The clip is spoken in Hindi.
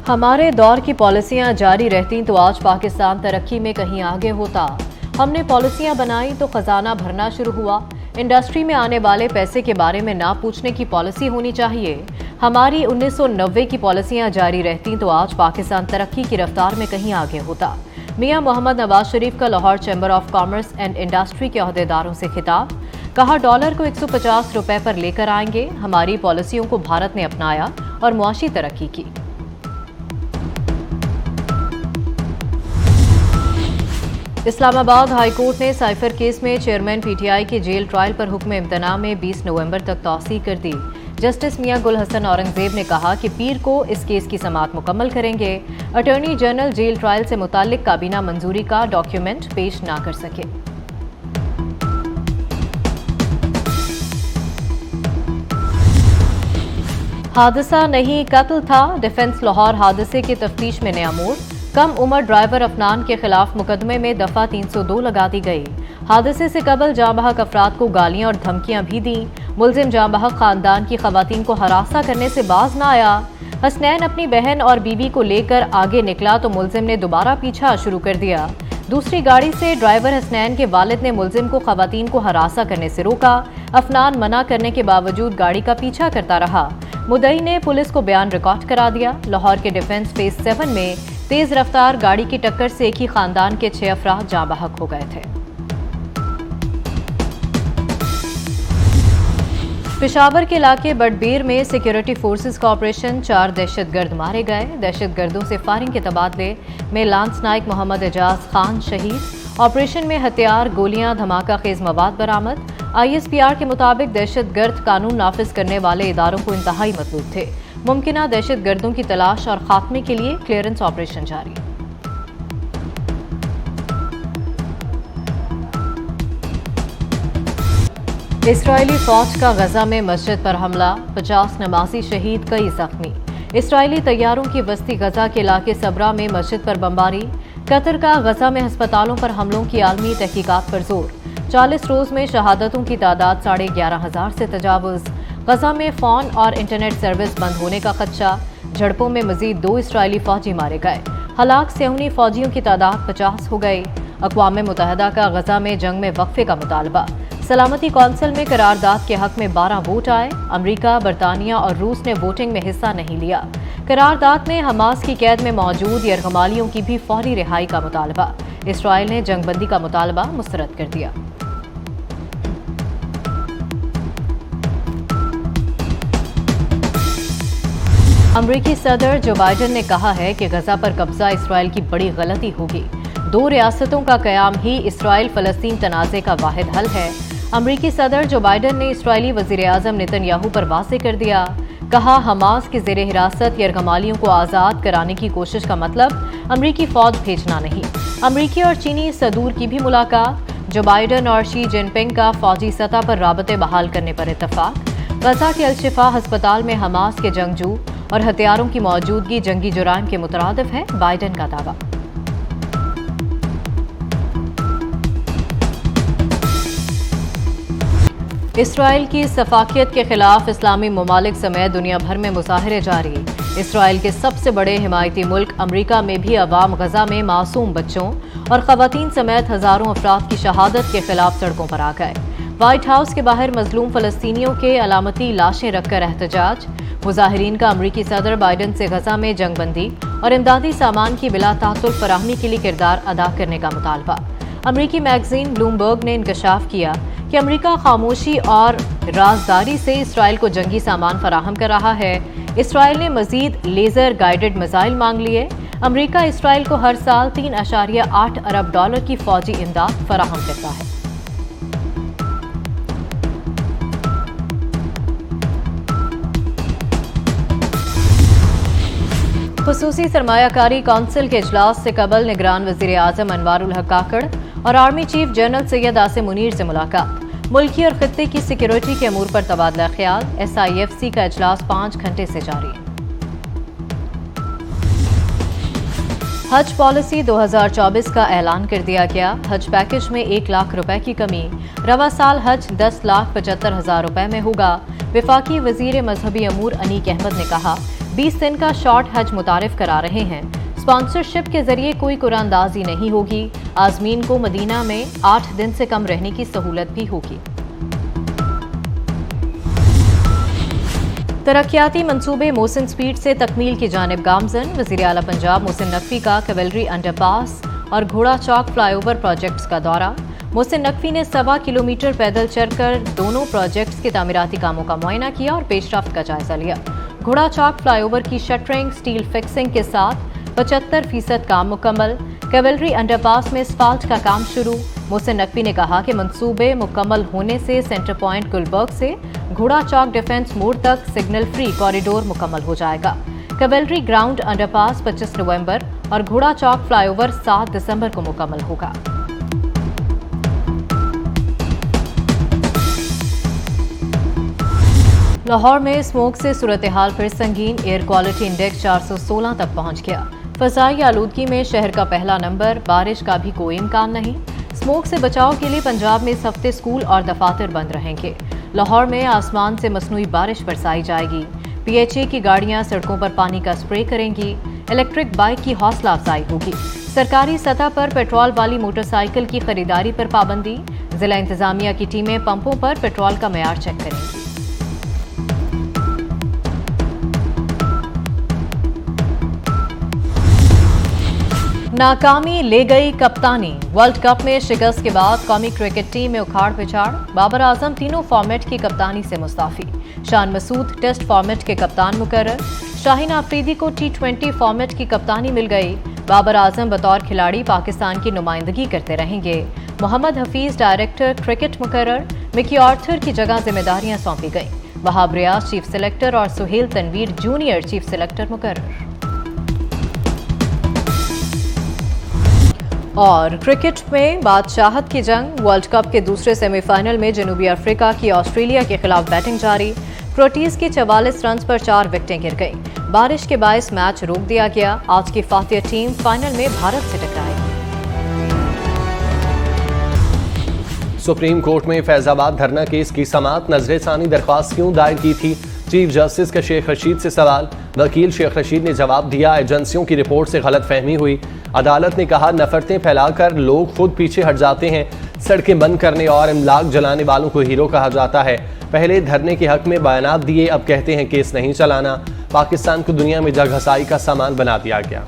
हमारे दौर की पॉलिसियां जारी रहती तो आज पाकिस्तान तरक्की में कहीं आगे होता। हमने पॉलिसियां बनाई तो खजाना भरना शुरू हुआ। इंडस्ट्री में आने वाले पैसे के बारे में ना पूछने की पॉलिसी होनी चाहिए। हमारी 1990 की पॉलिसियां जारी रहती तो आज पाकिस्तान तरक्की की रफ्तार में कहीं आगे होता। मियां मोहम्मद नवाज शरीफ का Lahore chamber of commerce and industry के अहदेदारों से खिताब। कहा, डॉलर को 150 रुपए पर लेकर आएंगे। हमारी पॉलिसियों को भारत ने अपनाया और मुआशी तरक्की की। इस्लामाबाद हाईकोर्ट ने साइफर केस में चेयरमैन पीटीआई के जेल ट्रायल पर हुक्म इम्तना में 20 नवंबर तक तौसीह कर दी। जस्टिस मियां गुल हसन औरंगजेब ने कहा कि पीर को इस केस की समाअत मुकम्मल करेंगे। अटॉर्नी जनरल जेल ट्रायल से मुताल्लिक काबीना मंजूरी का डॉक्यूमेंट पेश ना कर सके। हादसा नहीं कत्ल था। डिफेंस लाहौर हादसे की तफ्तीश में नया मोड़। कम उम्र ड्राइवर अफनान के खिलाफ मुकदमे में दफा 302 लगा दी गई। हादसे से कबल जाँ बहक अफराद को गालियां और धमकियां भी दी। मुलजिम जाँ बहक खानदान की खवातीन को हरासा करने से बाज न आया। हसनैन अपनी बहन और बीवी को लेकर आगे निकला तो मुलजिम ने दोबारा पीछा शुरू कर दिया। दूसरी गाड़ी से ड्राइवर हसनैन के वालिद ने मुलजिम को खवातीन को हरासा करने से रोका। अफनान मना करने के बावजूद गाड़ी का पीछा करता रहा। मुद्दई ने पुलिस को बयान रिकॉर्ड करा दिया। लाहौर के डिफेंस फेज 7 में तेज रफ्तार गाड़ी की टक्कर से एक ही खानदान के 6 अफराद जाँ बहक हो गए थे। पेशावर के इलाके बडबीर में सिक्योरिटी फोर्सेस का ऑपरेशन, 4 दहशतगर्द मारे गए। दहशतगर्दों से फायरिंग के तबादले में लांस नाइक मोहम्मद एजाज खान शहीद। ऑपरेशन में हथियार, गोलियां, धमाका खेज मवाद बरामद। ISPR के मुताबिक दहशतगर्द कानून नाफिज करने वाले इदारों को इंतहाई मतलूब थे। मुमकिना दहशतगर्दों की तलाश और खात्मे के लिए क्लियरेंस ऑपरेशन जारी। इस्राएली फौज का गजा में मस्जिद पर हमला, 50 नमाजी शहीद, कई जख्मी। इस्राएली तैयारों की बस्ती गजा के इलाके सबरा में मस्जिद पर बमबारी। कतर का गजा में अस्पतालों पर हमलों की आलमी तहकीकात पर जोर। 40 रोज में शहादतों की तादाद 11,500 से तजावुज। गजा में फोन और इंटरनेट सर्विस बंद होने का खदशा। झड़पों में मजीद 2 इस्राएली फौजी मारे गए। हलाक सेहूनी फौजियों की तादाद 50 हो गई। अक़वाम मुत्तहिदा का गजा में जंग में वक्फे का मुतालबा। सलामती कौंसिल में करारदाद के हक में 12 वोट आए। अमरीका, बरतानिया और रूस ने वोटिंग में हिस्सा नहीं लिया। करारदाद में हमास की कैद में मौजूद यरगमालियों की भी फौरी रिहाई का मुतालबा। इसराइल ने जंगबंदी का मुतालबा मुस्तरद कर दिया। अमरीकी सदर जो बाइडन ने कहा है कि गजा पर कब्जा इसराइल की बड़ी गलती होगी। 2 रियासतों का कयाम ही इसराइल फलस्तीन तनाज़े का वाहिद हल है। अमरीकी सदर जो बाइडन ने इसराइली वज़ीर आज़म नेतन्याहू पर वाज़ेह कर दिया। कहा, हमास के ज़ेरे हिरासत यरगमालियों को आज़ाद कराने की कोशिश का मतलब अमरीकी फ़ौज भेजना नहीं। अमरीकी और चीनी सदूर की भी मुलाकात। जो बाइडन और शी जिनपिंग का फ़ौजी सतह पर राबते बहाल करने पर इत्तफ़ाक़। गजा के अल-शिफा अस्पताल में हमास के जंगजू और हथियारों की मौजूदगी जंगी जुराइम के मुतरादिफ है, बाइडन का दावा। इसराइल की सफाकियत के खिलाफ इस्लामी ममालिक समेत दुनिया भर में मुजाहरे जारी। इसराइल के सबसे बड़े हिमायती मुल्क अमरीका में भी अवाम गजा में मासूम बच्चों और खवातीन समेत हजारों अफराद की शहादत के खिलाफ सड़कों पर आ गए। व्हाइट हाउस के बाहर मजलूम फलस्तीनियों के अलामती लाशें रखकर एहतजाज। मुजाहिरीन का अमरीकी सदर बाइडन से गजा में जंगबंदी और इमदादी सामान की बिला तातुल फराहमी के लिए किरदार अदा करने का मुतालबा। अमरीकी मैगजीन ब्लूमबर्ग ने इंकशाफ किया कि अमरीका खामोशी और राजदारी से इसराइल को जंगी सामान फराहम कर रहा है। इसराइल ने मजीद लेजर गाइडेड मिसाइल मांग लिए। अमरीका इसराइल को हर साल 3.8 अरब डॉलर की फौजी इमदाद फराहम करता है। खुसूसी सरमायाकारी कौंसिल के इजलास से कबल निगरान वज़ीर आज़म अनवारुल हक काकड़ और army chief general Syed Asim Munir से मुलाकात। मुल्की और खित्ते की सिक्योरिटी के अमूर पर तबादला ख्याल। SIFC का इजलास 5 घंटे से जारी है। हज पॉलिसी 2024 का ऐलान कर दिया गया। हज पैकेज में 1 लाख रुपए की कमी। रवा साल हज 10,75,000 रुपए में होगा। वफाकी वजीर मजहबी अमूर अनीक अहमद ने कहा, 20 दिन का शॉर्ट हज मुतारिफ करा रहे हैं। स्पॉन्सरशिप के जरिए कोई कुरानदाजी नहीं होगी। आजमीन को मदीना में 8 दिन से कम रहने की सहूलत भी होगी। तरक्याती मंसूबे मोहसिन स्पीड से तकमील की जानिब गामजन। वज़ीर आला पंजाब मोहसिन नकवी का कैवलरी अंडरपास और घोड़ा चौक फ्लाईओवर प्रोजेक्ट्स का दौरा। मोहसिन नकवी ने 1.25 किलोमीटर पैदल चलकर दोनों प्रोजेक्ट्स के तामीराती कामों का मुआयना किया और पेशरफ्त का जायजा लिया। घोड़ा चौक फ्लाईओवर की शटरिंग, स्टील फिक्सिंग के साथ 75% काम मुकम्मल। कैवलरी अंडरपास में असफाल्ट का काम शुरू। मोहसिन नकवी ने कहा कि मंसूबे मुकम्मल होने से सेंटर पॉइंट गुलबर्ग से घोड़ा चौक डिफेंस मोड़ तक सिग्नल फ्री कॉरिडोर मुकम्मल हो जाएगा। कैवलरी ग्राउंड अंडरपास 25 नवंबर और घोड़ा चौक फ्लाईओवर 7 दिसंबर को मुकम्मल होगा। लाहौर में स्मोक से सूरत हाल फिर संगीन। एयर क्वालिटी इंडेक्स 416 तक पहुंच गया। फजाई आलूदगी में शहर का पहला नंबर। बारिश का भी कोई इम्कान नहीं। स्मोक से बचाव के लिए पंजाब में इस हफ्ते स्कूल और दफातर बंद रहेंगे। लाहौर में आसमान से मसनूई बारिश बरसाई जाएगी। PHA की गाड़ियां सड़कों पर पानी का स्प्रे करेंगी। इलेक्ट्रिक बाइक की हौसला अफजाई होगी। सरकारी सतह पर पेट्रोल वाली मोटरसाइकिल की खरीदारी पर पाबंदी। जिला इंतजामिया की टीमें पंपों पर पेट्रोल का मयार चेक करेंगी। नाकामी ले गई कप्तानी। वर्ल्ड कप में शिकस्त के बाद कौमी क्रिकेट टीम में उखाड़ पिछाड़। बाबर आजम तीनों फॉर्मेट की कप्तानी से मुस्ताफी। शान मसूद टेस्ट फॉर्मेट के कप्तान मुकर्रर। शाहीन आफरीदी को T20 फॉर्मेट की कप्तानी मिल गई। बाबर आजम बतौर खिलाड़ी पाकिस्तान की नुमाइंदगी करते रहेंगे। मोहम्मद हफीज डायरेक्टर क्रिकेट मुकर्रर। मिकी आर्थर की जगह जिम्मेदारियां सौंपी गईं। वहाब रियाज चीफ सेलेक्टर और Sohail Tanvir junior chief selector मुकर्रर। और क्रिकेट में बादशाहत की जंग। वर्ल्ड कप के दूसरे सेमीफाइनल में जनूबी अफ्रीका की ऑस्ट्रेलिया के खिलाफ बैटिंग जारी। प्रोटीज की 44 रन पर 4 विकेटें गिर गईं। बारिश के बायस मैच रोक दिया गया। आज की फातिह टीम फाइनल में भारत से टकराएगी। सुप्रीम कोर्ट में फैजाबाद धरना केस की समाअत। नजरसानी दरख्वास्त क्यों दायर की थी? चीफ जस्टिस का शेख रशीद से सवाल। वकील शेख रशीद ने जवाब दिया, एजेंसियों की रिपोर्ट से गलत फहमी हुई। अदालत ने कहा, नफरतें फैलाकर लोग खुद पीछे हट जाते हैं। सड़कें बंद करने और इमलाक जलाने वालों को हीरो कहा जाता है। पहले धरने के हक में बयानात दिए, अब कहते हैं केस नहीं चलाना। पाकिस्तान को दुनिया में जगहसाई का सामान बना दिया गया।